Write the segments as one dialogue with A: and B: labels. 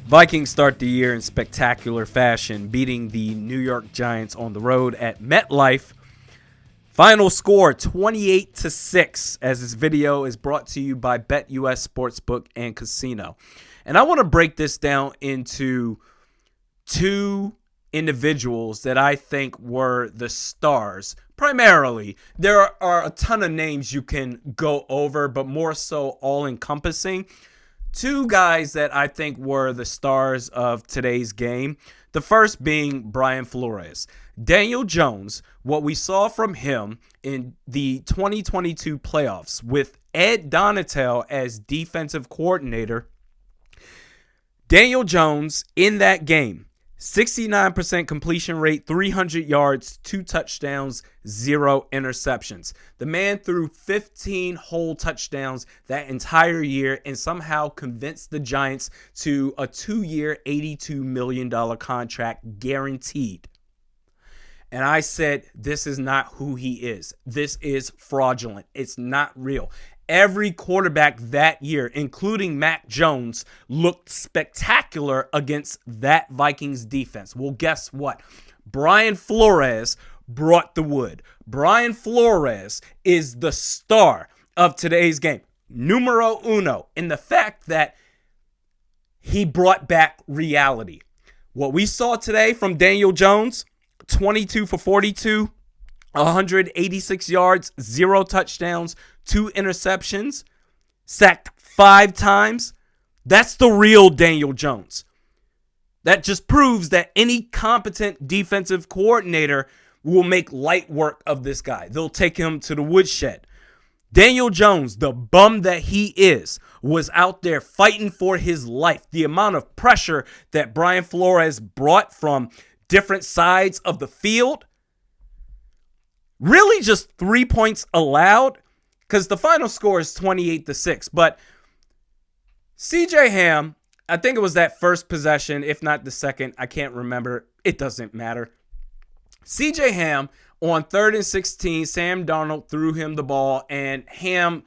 A: Vikings start the year in spectacular fashion, beating the New York Giants on the road at MetLife. Final score 28-6, as this video is brought to you by BetUS Sportsbook and Casino. And I want to break this down into two individuals that I think were the stars. Primarily, there are a ton of names you can go over, but more so all-encompassing. Two guys that I think were the stars of today's game. The first being Brian Flores. Daniel Jones, what we saw from him in the 2022 playoffs with Ed Donatel as defensive coordinator. Daniel Jones in that game, 69% completion rate, 300 yards, 2 touchdowns, 0 interceptions. The man threw 15 whole touchdowns that entire year and somehow convinced the Giants to a 2-year, $82 million contract guaranteed. And I said, this is not who he is. This is fraudulent. It's not real. Every quarterback that year, including Mac Jones, looked spectacular against that Vikings defense. Well, guess what? Brian Flores brought the wood. Brian Flores is the star of today's game. Numero uno. In the fact that he brought back reality. What we saw today from Daniel Jones, 22 for 42, 186 yards, 0 touchdowns, 2 interceptions, sacked 5 times. That's the real Daniel Jones. That just proves that any competent defensive coordinator will make light work of this guy. They'll take him to the woodshed. Daniel Jones, the bum that he is, was out there fighting for his life. The amount of pressure that Brian Flores brought from different sides of the field, really just 3 points allowed, because the final score is 28-6. But CJ Ham, I think it was that first possession, if not the second. I can't remember. It doesn't matter. CJ Ham, on 3rd and 16, Sam Darnold threw him the ball, and Ham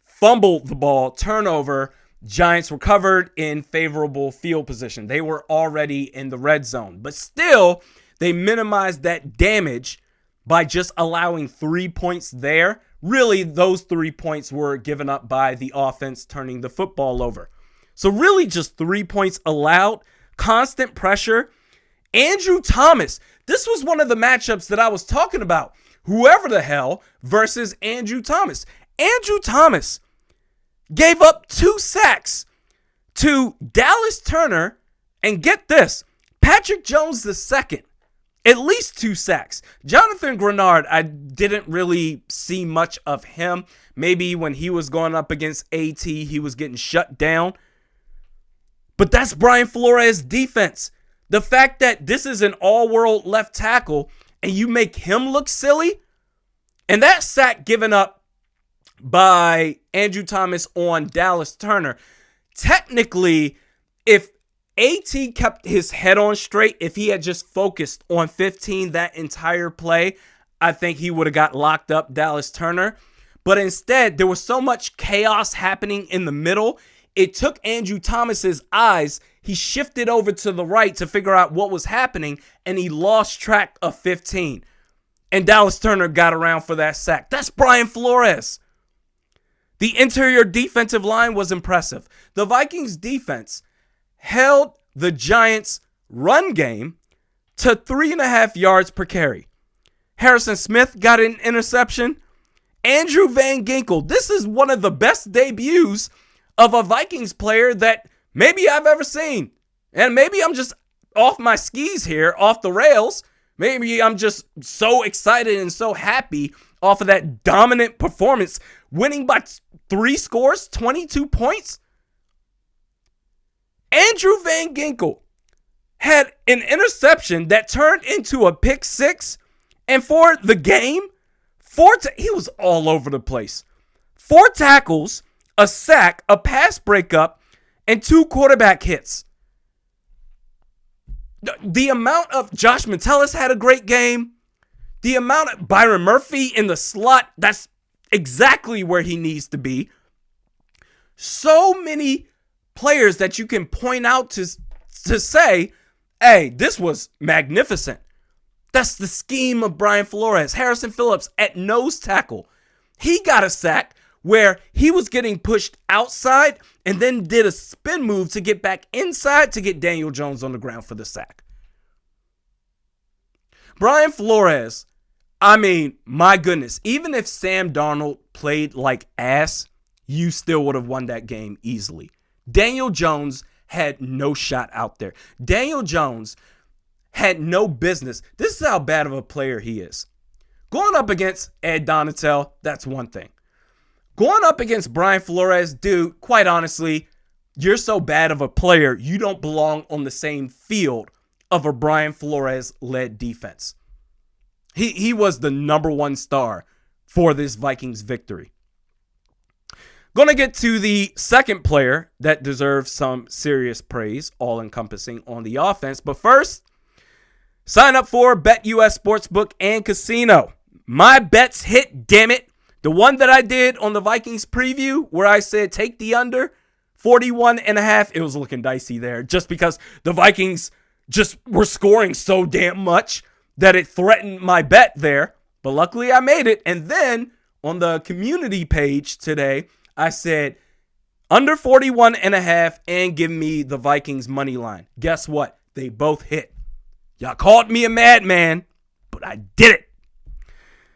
A: fumbled the ball, turnover. Giants recovered in favorable field position. They were already in the red zone. But still, they minimized that damage by just allowing 3 points there. Really, those 3 points were given up by the offense turning the football over. So really just 3 points allowed, constant pressure. Andrew Thomas, this was one of the matchups that I was talking about. Whoever the hell versus Andrew Thomas. Andrew Thomas gave up 2 sacks to Dallas Turner, and get this, Patrick Jones II. At least 2 sacks. Jonathan Grenard, I didn't really see much of him. Maybe when he was going up against AT, he was getting shut down. But that's Brian Flores' defense. The fact that this is an all-world left tackle and you make him look silly, and that sack given up by Andrew Thomas on Dallas Turner, technically, if AT kept his head on straight, if he had just focused on 15 that entire play, I think he would have got locked up, Dallas Turner. But instead, there was so much chaos happening in the middle, it took Andrew Thomas's eyes. He shifted over to the right to figure out what was happening, and he lost track of 15. And Dallas Turner got around for that sack. That's Brian Flores. The interior defensive line was impressive. The Vikings defense held the Giants' run game to 3.5 yards per carry. Harrison Smith got an interception. Andrew Van Ginkel, this is one of the best debuts of a Vikings player that maybe I've ever seen. And maybe I'm just off my skis here, off the rails. Maybe I'm just so excited and so happy off of that dominant performance, winning by 3 scores, 22 points. Andrew Van Ginkel had an interception that turned into a pick 6. And for the game, he was all over the place. 4 tackles, a sack, a pass breakup, and 2 quarterback hits. The amount of Josh Metellus had a great game. The amount of Byron Murphy in the slot, that's exactly where he needs to be. So many players that you can point out to to say, hey, this was magnificent. That's the scheme of Brian Flores. Harrison Phillips at nose tackle. He got a sack where he was getting pushed outside and then did a spin move to get back inside to get Daniel Jones on the ground for the sack. Brian Flores, I mean, my goodness, even if Sam Darnold played like ass, you still would have won that game easily. Daniel Jones had no shot out there. Daniel Jones had no business. This is how bad of a player he is. Going up against Ed Donatel, that's one thing. Going up against Brian Flores, dude, quite honestly, you're so bad of a player, you don't belong on the same field of a Brian Flores-led defense. He was the number one star for this Vikings victory. Going to get to the second player that deserves some serious praise, all-encompassing on the offense. But first, sign up for BetUS Sportsbook and Casino. My bets hit, damn it. The one that I did on the Vikings preview where I said take the under, 41.5, it was looking dicey there just because the Vikings just were scoring so damn much that it threatened my bet there. But luckily I made it. And then on the community page today, I said under 41.5 and give me the Vikings money line. Guess what? They both hit. Y'all called me a madman, but I did it.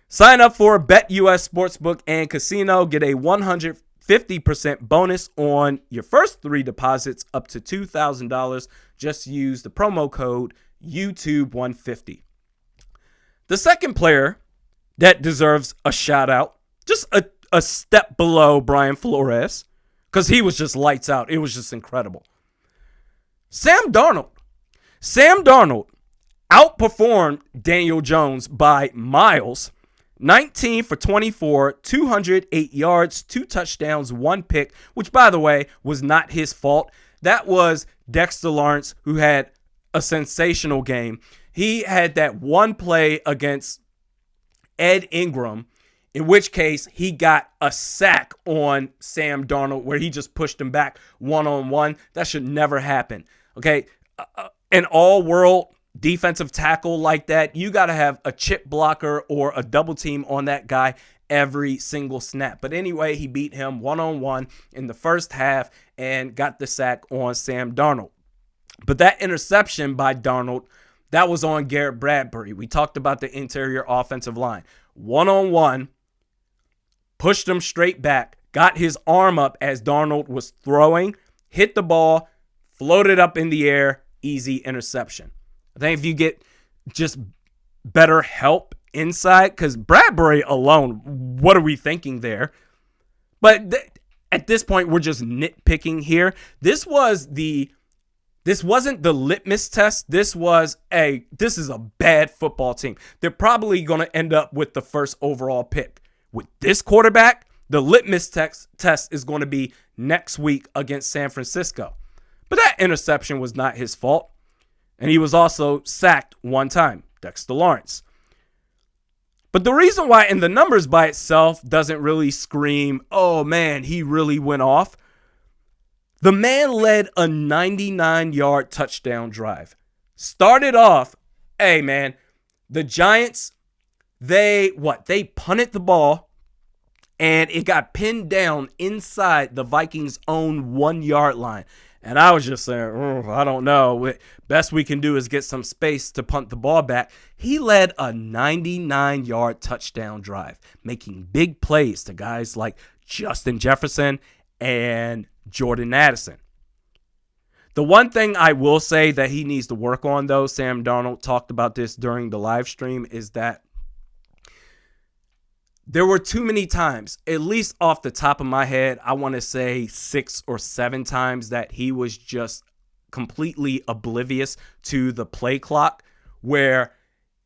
A: Sign up for BetUS Sportsbook and Casino. Get a 150% bonus on your first 3 deposits up to $2,000. Just use the promo code YouTube150. The second player that deserves a shout out, just a step below Brian Flores, because he was just lights out. It was just incredible. Sam Darnold. Sam Darnold outperformed Daniel Jones by miles. 19 for 24, 208 yards, 2 touchdowns, 1 pick, which, by the way, was not his fault. That was Dexter Lawrence, who had a sensational game. He had that one play against Ed Ingram, in which case he got a sack on Sam Darnold where he just pushed him back one-on-one. That should never happen. Okay, an all-world defensive tackle like that, you got to have a chip blocker or a double team on that guy every single snap. But anyway, he beat him one-on-one in the first half and got the sack on Sam Darnold. But that interception by Darnold, that was on Garrett Bradbury. We talked about the interior offensive line. One-on-one, pushed him straight back, got his arm up as Darnold was throwing, hit the ball, floated up in the air, easy interception. I think if you get just better help inside, because Bradbury alone, what are we thinking there? But at this point, we're just nitpicking here. This wasn't the litmus test. This is a bad football team. They're probably going to end up with the first overall pick. With this quarterback, the litmus test is going to be next week against San Francisco. But that interception was not his fault. And he was also sacked one time, Dexter Lawrence. But the reason why, and the numbers by itself doesn't really scream, oh man, he really went off. The man led a 99-yard touchdown drive. Started off, hey man, the Giants, they punted the ball and it got pinned down inside the Vikings' own 1-yard line. And I was just saying, I don't know. Best we can do is get some space to punt the ball back. He led a 99-yard touchdown drive, making big plays to guys like Justin Jefferson and Jordan Addison. The one thing I will say that he needs to work on, though, Sam Darnold talked about this during the live stream, is that there were too many times, at least off the top of my head, I want to say 6 or 7 times that he was just completely oblivious to the play clock, where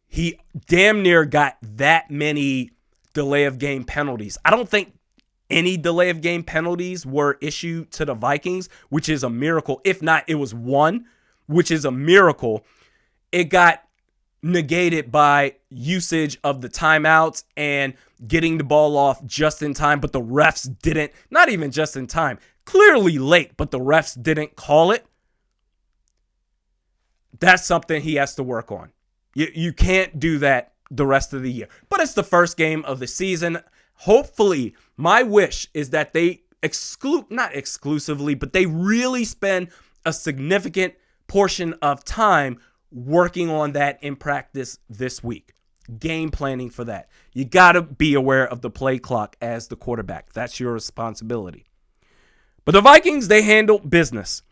A: he damn near got that many delay of game penalties. I don't think any delay of game penalties were issued to the Vikings, which is a miracle. If not, it was one, which is a miracle. It got negated by usage of the timeouts and getting the ball off just in time, but the refs didn't, not even just in time, clearly late, but the refs didn't call it. That's something he has to work on. You can't do that the rest of the year. But it's the first game of the season. Hopefully, my wish is that they not exclusively, but they really spend a significant portion of time working on that in practice this week. Game planning for that. You got to be aware of the play clock as the quarterback. That's your responsibility. But the Vikings, they handled business.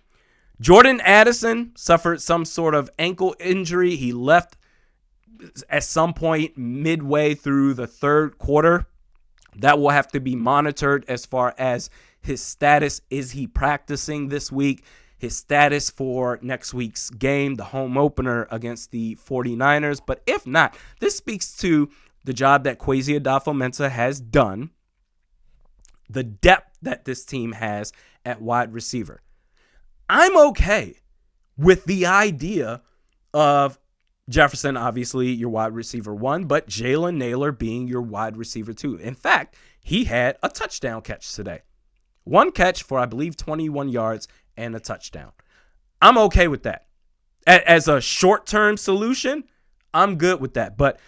A: Jordan Addison suffered some sort of ankle injury. He left at some point midway through the third quarter. That will have to be monitored as far as his status. Is he practicing this week? His status for next week's game, the home opener against the 49ers. But if not, this speaks to the job that Kwesi Adolfo-Mensah has done, the depth that this team has at wide receiver. I'm okay with the idea of Jefferson, obviously your wide receiver 1, but Jalen Nailor being your wide receiver 2. In fact, he had a touchdown catch today. One catch for, I believe, 21 yards and a touchdown. I'm okay with that. As a short-term solution, I'm good with that. But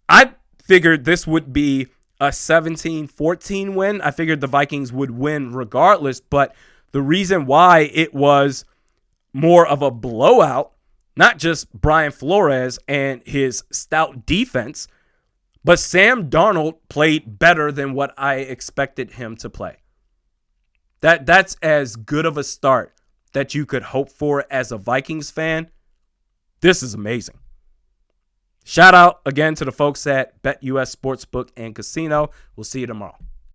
A: I figured this would be a 17-14 win. I figured the Vikings would win regardless, but the reason why it was more of a blowout, not just Brian Flores and his stout defense, but Sam Darnold played better than what I expected him to play. That's as good of a start that you could hope for as a Vikings fan. This is amazing. Shout out again to the folks at BetUS Sportsbook and Casino. We'll see you tomorrow.